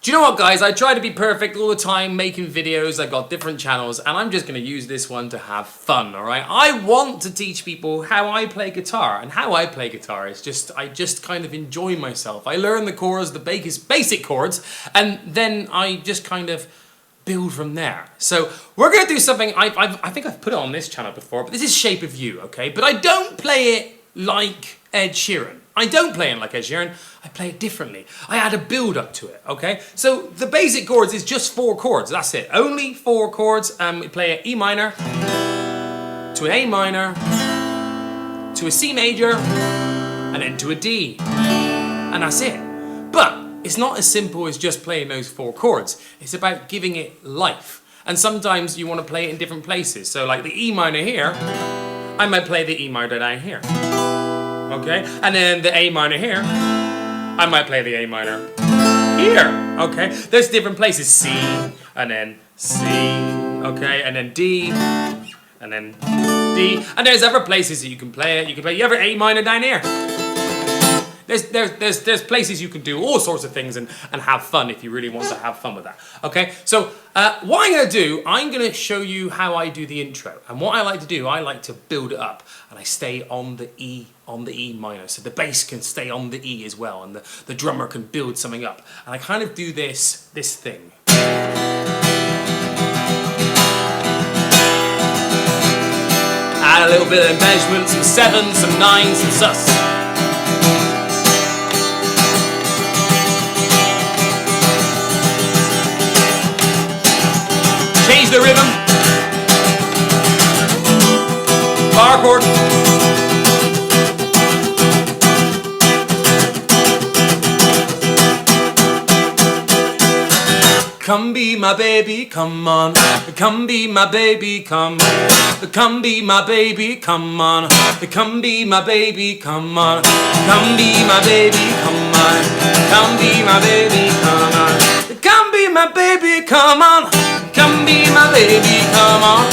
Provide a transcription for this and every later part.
Do you know what, guys? I try to be perfect all the time, making videos. I've got different channels, and I'm just going to use this one to have fun, all right? I want to teach people how I play guitar, and how I play guitar is I just kind of enjoy myself. I learn the chords, the basic chords, and then I just kind of build from there. So we're going to do something, I think I've put it on this channel before, but this is Shape of You, okay? But I don't play it like Ed Sheeran. I don't play it like Ed Sheeran, I play it differently. I add a build up to it, okay? So the basic chords is just 4 chords, that's it. Only 4 chords. We play an E minor, to an A minor, to a C major, and then to a D. And that's it. But it's not as simple as just playing those 4 chords. It's about giving it life. And sometimes you want to play it in different places. So like the E minor here, I might play the E minor down here. Okay, and then the A minor here, I might play the A minor here. Okay, there's different places. C, and then C, okay, and then D, and then D, and there's other places that you can play it. You have an A minor down here. There's places you can do all sorts of things and have fun if you really want to have fun with that. Okay, so what I'm going to do, I'm going to show you how I do the intro. And what I like to do, I like to build it up and I stay on the E minor. So the bass can stay on the E as well and the drummer can build something up. And I kind of do this thing. Add a little bit of embellishment, some 7s, some 9s, some sus. Change the rhythm. Bar chord. Come be my baby, come on. Come be my baby, come on. Come be my baby, come on. Come be my baby, come on. Come be my baby, come on. Come be my baby, come on. Come be my baby, come on. Come be my baby, come on.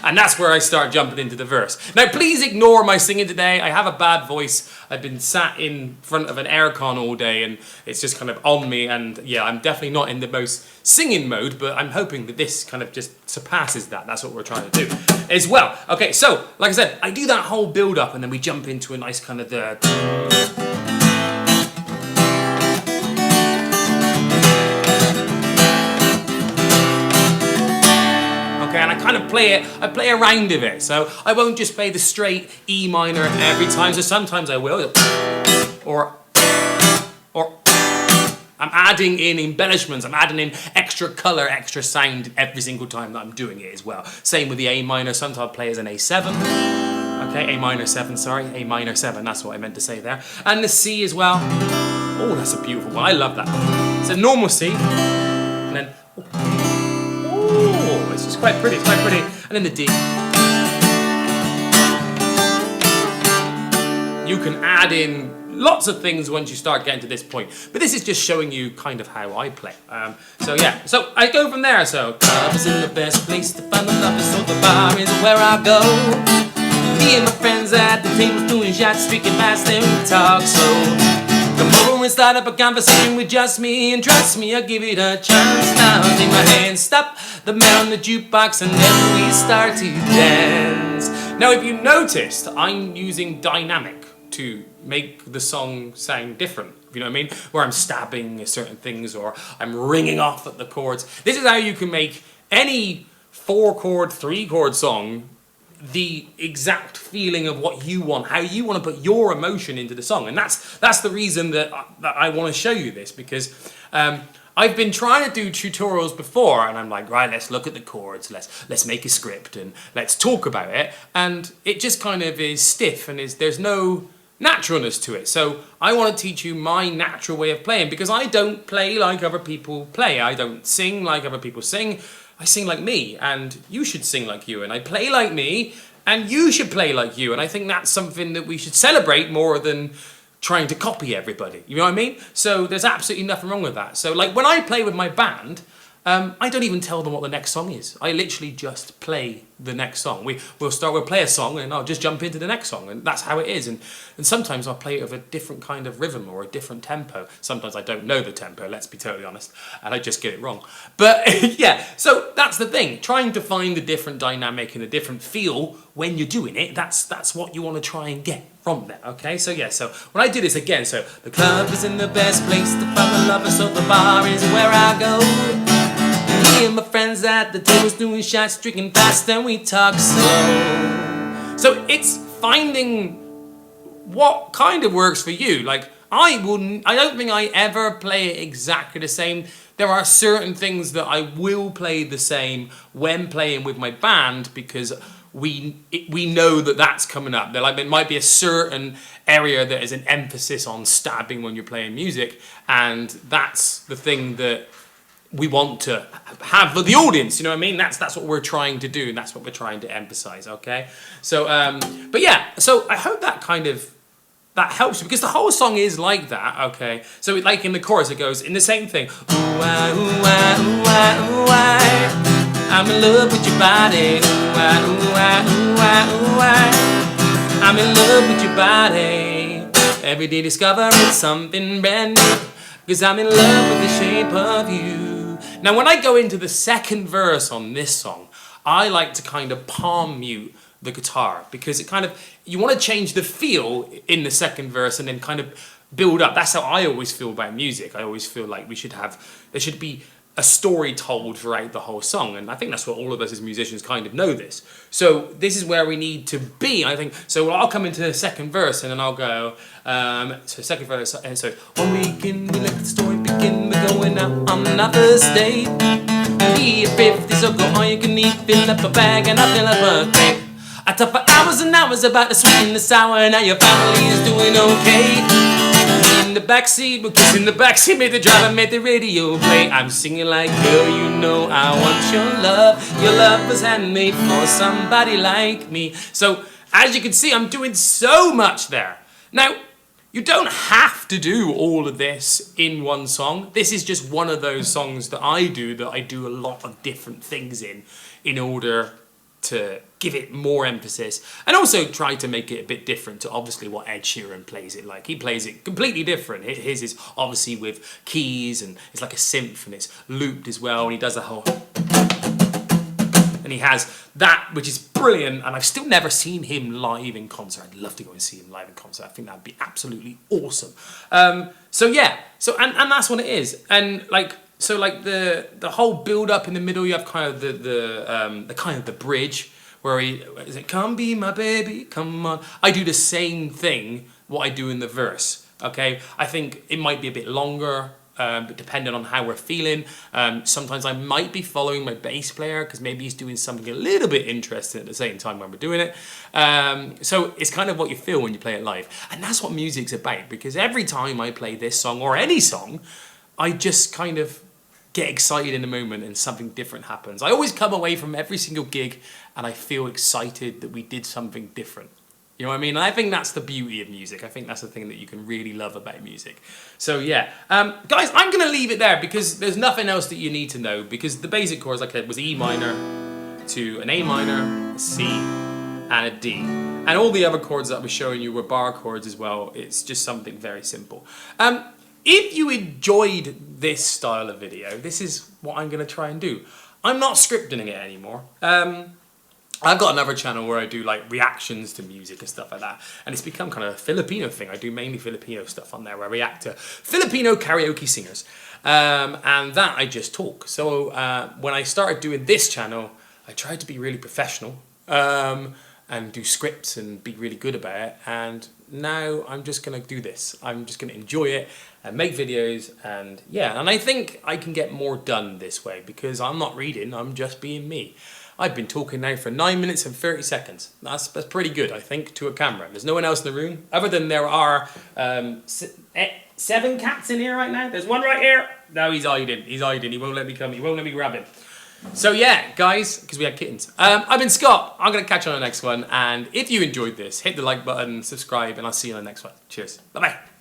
And that's where I start jumping into the verse. Now please ignore my singing today. I have a bad voice. I've been sat in front of an aircon all day and it's just kind of on me, and yeah, I'm definitely not in the most singing mode, but I'm hoping that this kind of just surpasses that. That's what we're trying to do as well. Okay, so like I said, I do that whole build up and then we jump into a nice kind of the... and I kind of play around with it. So I won't just play the straight E minor every time, so sometimes I will. Or I'm adding in embellishments, I'm adding in extra colour, extra sound every single time that I'm doing it as well. Same with the A minor, sometimes I'll play as an A7. Okay, A minor 7, sorry, A minor 7, that's what I meant to say there. And the C as well. Oh, that's a beautiful one, I love that. It's a normal C, and then... Oh, it's just quite pretty, it's quite pretty. And then the D. You can add in lots of things once you start getting to this point. But this is just showing you kind of how I play. So yeah, so I go from there. So, club is in the best place to find the lovers, so the bar is where I go. Me and my friends at the tables doing shots, speaking fast and we talk slow. Come over and start up a conversation with just me, and trust me, I'll give it a chance. Now take my hand, stop the man on the jukebox, and then we start to dance. Now if you noticed, I'm using dynamic to make the song sound different, you know what I mean? Where I'm stabbing at certain things or I'm ringing off at the chords. This is how you can make any 4-chord, 3-chord song the exact feeling of what you want, how you want to put your emotion into the song. And that's the reason that I want to show you this, because I've been trying to do tutorials before and I'm like, right, let's look at the chords, let's make a script and let's talk about it, and it just kind of is stiff and there's no naturalness to it. So I want to teach you my natural way of playing, because I don't play like other people play. I don't sing like other people sing. I sing like me, and you should sing like you, and I play like me, and you should play like you, and I think that's something that we should celebrate more than trying to copy everybody, you know what I mean? So there's absolutely nothing wrong with that. So like when I play with my band, I don't even tell them what the next song is. I literally just play the next song. We'll play a song and I'll just jump into the next song, and that's how it is. And sometimes I'll play it with a different kind of rhythm or a different tempo. Sometimes I don't know the tempo, let's be totally honest, and I just get it wrong. But yeah, so that's the thing. Trying to find the different dynamic and the different feel when you're doing it, that's what you want to try and get from there, okay? So yeah, so when I do this again, so the club isn't the best place to find a lover, so the bar is where I go. Me and my friends at the tables doing shots, drinking fast, and we talk slow. So it's finding what kind of works for you. Like, I don't think I ever play it exactly the same. There are certain things that I will play the same when playing with my band, because we know that that's coming up. Like, there might be a certain area that is an emphasis on stabbing when you're playing music, and that's the thing that we want to have for the audience, you know what I mean? That's what we're trying to do, and that's what we're trying to emphasize, okay? So, but yeah, so I hope that that helps, because the whole song is like that, okay? So like in the chorus, it goes in the same thing. Ooh-ah, ooh-ah, ooh-ah, ooh-ah. I'm in love with your body. Ooh-ah, ooh-ah, ooh-ah, ooh-ah. I'm in love with your body. Every day discovering something brand new, because I'm in love with the shape of you. Now, when I go into the second verse on this song, I like to kind of palm mute the guitar, because it kind of, you want to change the feel in the second verse and then kind of build up. That's how I always feel about music. I always feel like there should be a story told throughout the whole song, and I think that's what all of us as musicians kind of know this. So this is where we need to be, I think. So I'll come into the second verse and then I'll go, so second verse, and so one weekend we let the story begin, we're going out on our first date. We at 50, so go all you can eat, fill up a bag and I fill up a crate. I talk for hours and hours about the sweet and the sour, now your family is doing okay. In the backseat, because in the backseat made the driver, made the radio play. I'm singing like, girl, you know I want your love. Your love was handmade for somebody like me. So, as you can see, I'm doing so much there. Now, you don't have to do all of this in one song. This is just one of those songs that I do a lot of different things in order to give it more emphasis, and also try to make it a bit different to obviously what Ed Sheeran plays it like. He plays it completely different. His is obviously with keys, and it's like a synth, and it's looped as well, and he does the whole, and he has that, which is brilliant, and I've still never seen him live in concert. I'd love to go and see him live in concert. I think that'd be absolutely awesome. So yeah, so and that's what it is, and like, so like the whole build up in the middle, you have kind of the kind of the bridge where is it, come be my baby, come on. I do the same thing what I do in the verse, okay? I think it might be a bit longer, but depending on how we're feeling. Sometimes I might be following my bass player, because maybe he's doing something a little bit interesting at the same time when we're doing it. So it's kind of what you feel when you play it live. And that's what music's about, because every time I play this song or any song, I just kind of get excited in the moment and something different happens. I always come away from every single gig and I feel excited that we did something different. You know what I mean? And I think that's the beauty of music. I think that's the thing that you can really love about music. So yeah, guys, I'm gonna leave it there, because there's nothing else that you need to know, because the basic chords, like I said, was E minor to an A minor, a C, and a D. And all the other chords that I was showing you were bar chords as well. It's just something very simple. If you enjoyed this style of video, this is what I'm going to try and do. I'm not scripting it anymore. I've got another channel where I do like reactions to music and stuff like that, and it's become kind of a Filipino thing. I do mainly Filipino stuff on there, where I react to Filipino karaoke singers, and that I just talk. So when I started doing this channel, I tried to be really professional and do scripts and be really good about it, and now I'm just going to do this. I'm just going to enjoy it and make videos, and yeah, and I think I can get more done this way, because I'm not reading, I'm just being me. I've been talking now for 9 minutes and 30 seconds. That's pretty good, I think, to a camera. There's no one else in the room, other than there are 7 cats in here right now. There's one right here. No, he's hiding. He's hiding. He won't let me come. He won't let me grab him. So yeah, guys, because we had kittens. I've been Scott. I'm going to catch you on the next one. And if you enjoyed this, hit the like button, subscribe, and I'll see you on the next one. Cheers. Bye-bye.